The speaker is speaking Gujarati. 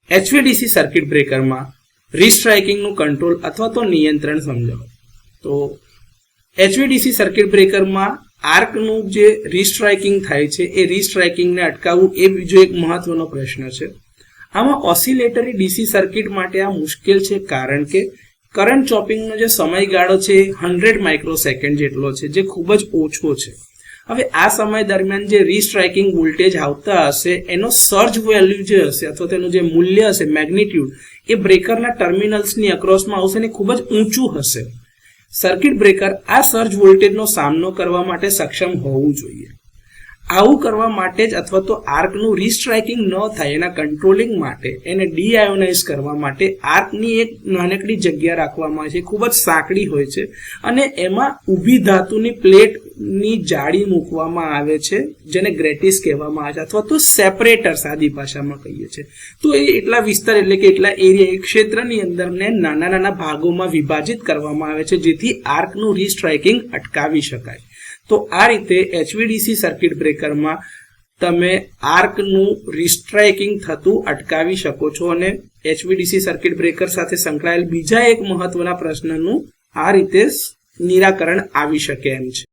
HVDC સર્કિટ બ્રેકરમાં રીસ્ટ્રાઇકિંગનું કંટ્રોલ અથવા તો નિયંત્રણ સમજાવો. તો HVDC સર્કિટ બ્રેકરમાં આર્કનું જે રીસ્ટ્રાઇકિંગ થાય છે એ રીસ્ટ્રાઇકિંગને અટકાવવું એ બીજો એક મહત્વનો પ્રશ્ન છે. આમાં ઓસિલેટરી DC સર્કિટ માટે આ મુશ્કેલ છે, કારણ કે કરંટ ચોપિંગનો જે સમયગાળો છે 100 માઇક્રોસેકન્ડ જેટલો છે, જે ખૂબ જ ઓછો છે. હવે આ સમય દરમિયાન જે રીસ્ટ્રાઇકિંગ વોલ્ટેજ આવતા હશે એનો સર્જ વેલ્યુ જે હશે અથવા તેનું જે મૂલ્ય હશે, મેગ્નિટ્યુડ, એ બ્રેકરના ટર્મિનલ્સની અક્રોસમાં આવશે ને ખૂબ જ ઊંચું હશે. સર્કિટ બ્રેકર આ સર્જ વોલ્ટેજનો સામનો કરવા માટે સક્ષમ હોવું જોઈએ. આવું કરવા માટે જ અથવા તો આર્કનું રીસ્ટ્રાઇકિંગ ન થાય એના કંટ્રોલિંગ માટે, એને ડીઆયોનાઇઝ કરવા માટે આર્કની એક નાનકડી જગ્યા રાખવામાં આવે છે, ખૂબ જ સાંકડી હોય છે, અને એમાં ઊભી ધાતુની પ્લેટની જાળી મૂકવામાં આવે છે, જેને ગ્રેટિસ કહેવામાં આવે છે, અથવા તો સેપરેટર સાદી ભાષામાં કહીએ છીએ. તો એ એટલા વિસ્તાર એટલે કે એટલા એરિયા, એક ક્ષેત્રની અંદરને નાના નાના ભાગોમાં વિભાજિત કરવામાં આવે છે, જેથી આર્કનું રીસ્ટ્રાઇકિંગ અટકાવી શકાય. તો આ રીતે HVDC સર્કિટ બ્રેકરમાં તમે આર્કનું રીસ્ટ્રાઇકિંગ થતું અટકાવી શકો છો, અને HVDC સર્કિટ બ્રેકર સાથે સંકળાયેલ બીજા એક મહત્વના પ્રશ્નનું આ રીતે નિરાકરણ આવી શકે એમ છે.